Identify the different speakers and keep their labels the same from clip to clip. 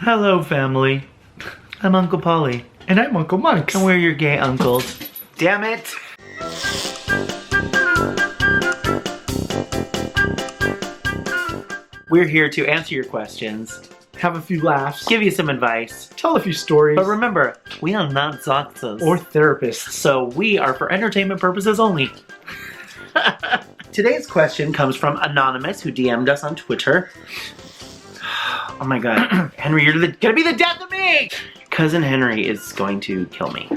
Speaker 1: Hello, family. I'm Uncle Pauly.
Speaker 2: And I'm Uncle Monks.
Speaker 1: And we're your gay uncles. Damn it! We're here to answer your questions,
Speaker 2: Have a few laughs.
Speaker 1: give you some advice,
Speaker 2: Tell a few stories.
Speaker 1: but remember, we are not doctors.
Speaker 2: Or therapists.
Speaker 1: So we are for entertainment purposes only. Today's question comes from Anonymous, who DM'd us on Twitter. Oh my god. Henry, you're gonna be the death of me! Cousin Henry is going to kill me.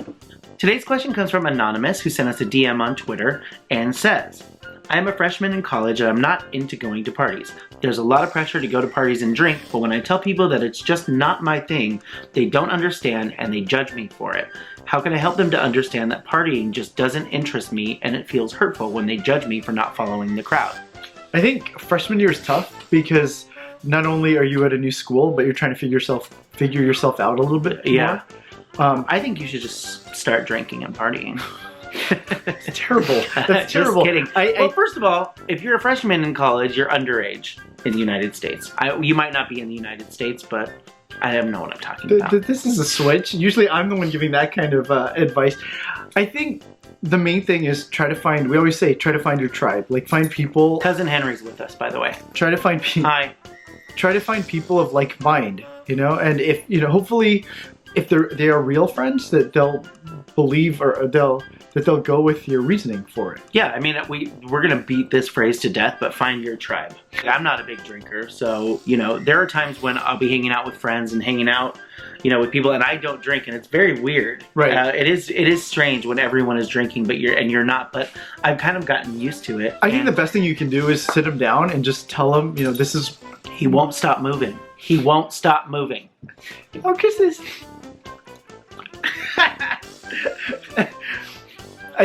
Speaker 1: Today's question comes from Anonymous, who sent us a DM on Twitter and says, I am a freshman in college and I'm not into going to parties. There's a lot of pressure to go to parties and drink, but when I tell people that it's just not my thing, they don't understand and they judge me for it. How can I help them to understand that partying just doesn't interest me and it feels hurtful when they judge me for not following the crowd?
Speaker 2: I think freshman year is tough because not only are you at a new school, but you're trying to figure yourself out a little bit
Speaker 1: Yeah.
Speaker 2: more.
Speaker 1: I think you should just start drinking and partying.
Speaker 2: It's terrible. That's terrible.
Speaker 1: Just kidding. Well, first of all, if you're a freshman in college, you're underage in the United States. You might not be in the United States, but I don't know what I'm talking about.
Speaker 2: This is a switch. Usually I'm the one giving that kind of advice. I think the main thing is we always say, try to find your tribe. Like find people.
Speaker 1: Cousin Henry's with us, by the way.
Speaker 2: Try to find people.
Speaker 1: Hi.
Speaker 2: Try to find people of like mind, and if, hopefully if they are real friends that they'll believe or they'll go with your reasoning for it.
Speaker 1: Yeah, I mean, we're gonna beat this phrase to death, but find your tribe. I'm not a big drinker, so, there are times when I'll be hanging out with friends and hanging out, with people, and I don't drink, and it's very weird.
Speaker 2: Right.
Speaker 1: It is strange when everyone is drinking, but you're not, but I've kind of gotten used to it.
Speaker 2: I think the best thing you can do is sit them down and just tell them, this is...
Speaker 1: He won't stop moving. He won't stop moving.
Speaker 2: Oh, kisses. I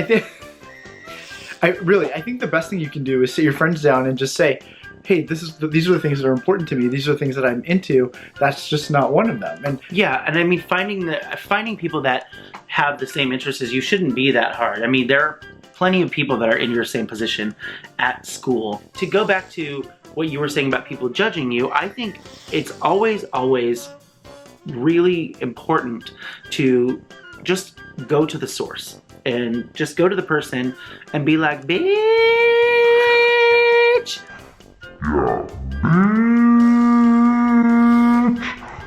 Speaker 2: think the best thing you can do is sit your friends down and just say, hey, these are the things that are important to me. These are the things that I'm into. That's just not one of them. And
Speaker 1: yeah, and I mean, finding people that have the same interests as you shouldn't be that hard. I mean, there are plenty of people that are in your same position at school. To go back to what you were saying about people judging you, I think it's always really important to just go to the source and just go to the person and be like, bitch.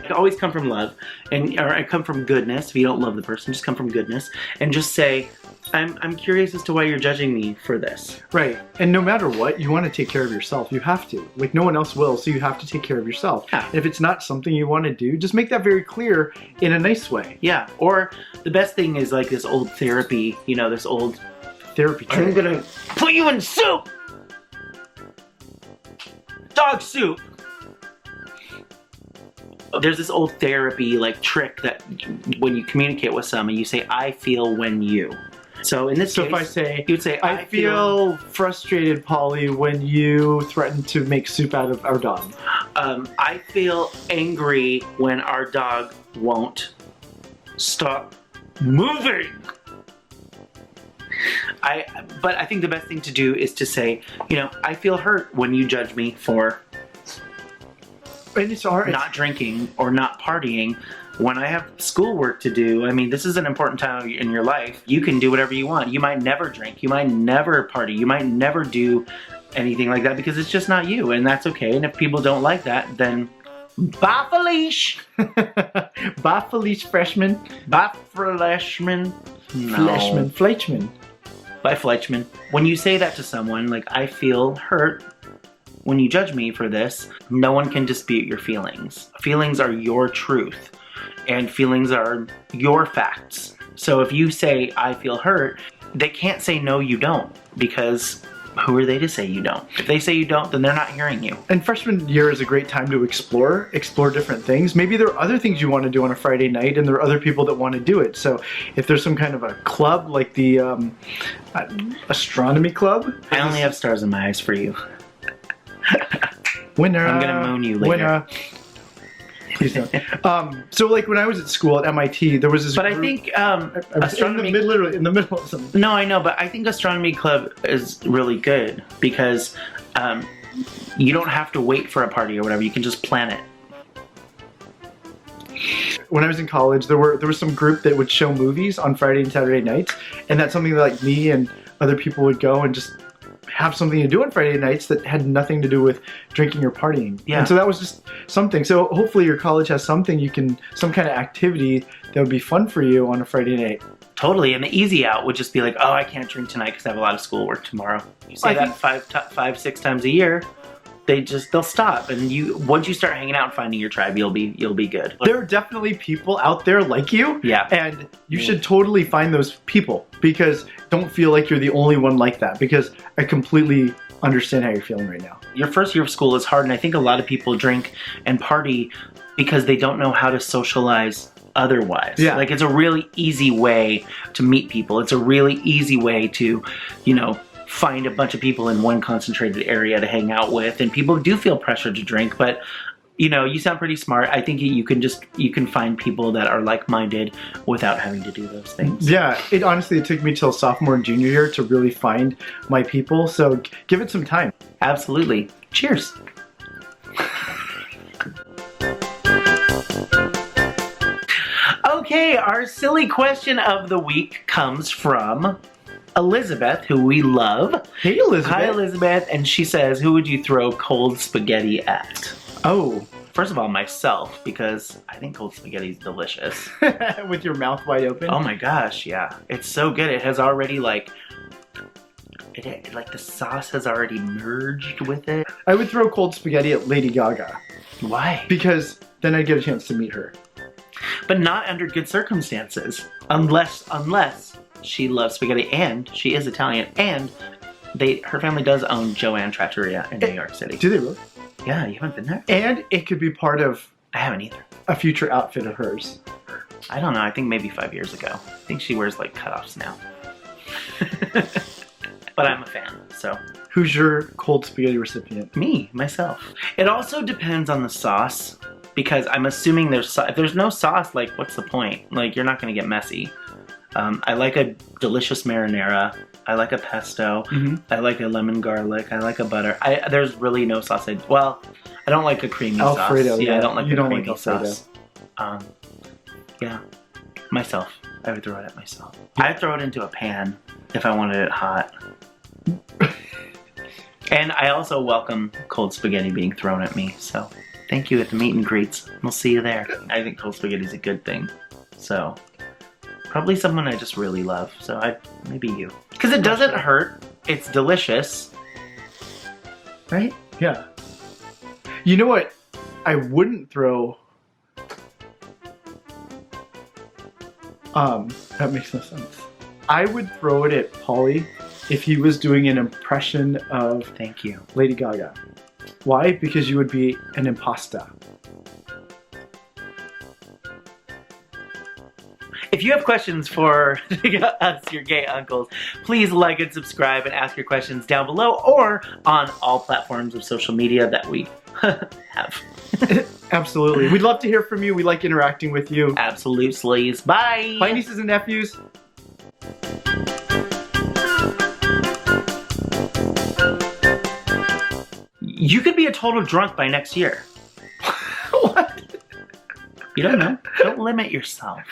Speaker 1: It always come from love, or I come from goodness. If you don't love the person, just come from goodness and just say, I'm curious as to why you're judging me for this.
Speaker 2: Right. And no matter what, you want to take care of yourself. You have to. Like, no one else will, so you have to take care of yourself.
Speaker 1: Yeah.
Speaker 2: And if it's not something you want to do, just make that very clear in a nice way.
Speaker 1: Yeah. Or the best thing is like this old therapy, this old
Speaker 2: therapy trick.
Speaker 1: I'm gonna put you in soup! Dog soup! There's this old therapy trick that when you communicate with someone, you say, I feel when you. So in this case,
Speaker 2: if I say,
Speaker 1: you would say,
Speaker 2: I feel frustrated, Pauly, when you threaten to make soup out of our dog.
Speaker 1: I feel angry when our dog won't stop moving. But I think the best thing to do is to say, I feel hurt when you judge me for not drinking or not partying. When I have schoolwork to do, I mean, this is an important time in your life. You can do whatever you want. You might never drink. You might never party. You might never do anything like that because it's just not you, and that's okay. And if people don't like that, then bye, Felice.
Speaker 2: Bye, Felice, freshman.
Speaker 1: Bye, freshman. No.
Speaker 2: Fleischman.
Speaker 1: Bye, Fleischman. When you say that to someone, like, I feel hurt when you judge me for this, no one can dispute your feelings. Feelings are your truth, and feelings are your facts. So if you say, I feel hurt, they can't say, no, you don't, because who are they to say you don't? If they say you don't, then they're not hearing you.
Speaker 2: And freshman year is a great time to explore different things. Maybe there are other things you want to do on a Friday night, and there are other people that want to do it. So if there's some kind of a club, like the astronomy club.
Speaker 1: I only have stars in my eyes for you.
Speaker 2: Winner.
Speaker 1: I'm gonna moan you later.
Speaker 2: Winner. Please don't. So like when I was at school at MIT, there was this
Speaker 1: But
Speaker 2: group,
Speaker 1: I think
Speaker 2: astronomy, literally in the middle of something.
Speaker 1: No, I know, but I think astronomy club is really good because you don't have to wait for a party or whatever. You can just plan it.
Speaker 2: When I was in college, there was some group that would show movies on Friday and Saturday nights, and that's something that like me and other people would go and just have something to do on Friday nights that had nothing to do with drinking or partying.
Speaker 1: Yeah.
Speaker 2: And so that was just something. So hopefully your college has some kind of activity that would be fun for you on a Friday night.
Speaker 1: Totally, and the easy out would just be like, oh, I can't drink tonight because I have a lot of schoolwork tomorrow. You say that five, 6 times a year, they'll stop. And once you start hanging out and finding your tribe, you'll be good.
Speaker 2: There are definitely people out there like you.
Speaker 1: Yeah.
Speaker 2: And you should totally find those people, because don't feel like you're the only one like that, because I completely understand how you're feeling right now.
Speaker 1: Your first year of school is hard, and I think a lot of people drink and party because they don't know how to socialize otherwise.
Speaker 2: Yeah.
Speaker 1: Like, it's a really easy way to meet people. It's a really easy way to, find a bunch of people in one concentrated area to hang out with. And people do feel pressure to drink, but you sound pretty smart. I think you can find people that are like-minded without having to do those things.
Speaker 2: Yeah, it took me till sophomore and junior year to really find my people. So give it some time.
Speaker 1: Absolutely. Cheers. Okay, our silly question of the week comes from Elizabeth, who we love.
Speaker 2: Hey, Elizabeth.
Speaker 1: Hi, Elizabeth. And she says, who would you throw cold spaghetti at?
Speaker 2: Oh.
Speaker 1: First of all, myself, because I think cold spaghetti is delicious.
Speaker 2: With your mouth wide open?
Speaker 1: Oh my gosh, yeah. It's so good. It has already, the sauce has already merged with it.
Speaker 2: I would throw cold spaghetti at Lady Gaga.
Speaker 1: Why?
Speaker 2: Because then I'd get a chance to meet her.
Speaker 1: But not under good circumstances. Unless she loves spaghetti, and she is Italian, and her family does own Joanne Trattoria in New York City.
Speaker 2: Do they really?
Speaker 1: Yeah, you haven't been there?
Speaker 2: And it could be part of
Speaker 1: I haven't either.
Speaker 2: A future outfit of hers.
Speaker 1: I don't know, I think maybe 5 years ago. I think she wears cutoffs now. But I'm a fan, so.
Speaker 2: Who's your cold spaghetti recipient?
Speaker 1: Me, myself. It also depends on the sauce, because I'm assuming if there's no sauce, what's the point? You're not gonna get messy. I like a delicious marinara. I like a pesto.
Speaker 2: Mm-hmm.
Speaker 1: I like a lemon garlic. I like a butter. There's really no sauce. I don't like a creamy
Speaker 2: Alfredo,
Speaker 1: sauce. Yeah, I don't like
Speaker 2: you don't
Speaker 1: creamy
Speaker 2: like Alfredo.
Speaker 1: sauce. Yeah, myself. I would throw it at myself. I'd throw it into a pan if I wanted it hot. And I also welcome cold spaghetti being thrown at me. So thank you at the meet and greets. We'll see you there. I think cold spaghetti is a good thing. So. Probably someone I just really love, so maybe you. Because it doesn't hurt, it's delicious. Right?
Speaker 2: Yeah. You know what I wouldn't throw? That makes no sense. I would throw it at Pauly if he was doing an impression of
Speaker 1: Thank you.
Speaker 2: Lady Gaga. Why? Because you would be an imposter.
Speaker 1: If you have questions for us, your gay uncles, please like and subscribe and ask your questions down below or on all platforms of social media that we have.
Speaker 2: Absolutely. We'd love to hear from you. We like interacting with you.
Speaker 1: Absolutely. Bye.
Speaker 2: Bye, nieces and nephews.
Speaker 1: You could be a total drunk by next year.
Speaker 2: What?
Speaker 1: You don't know. Don't limit yourself.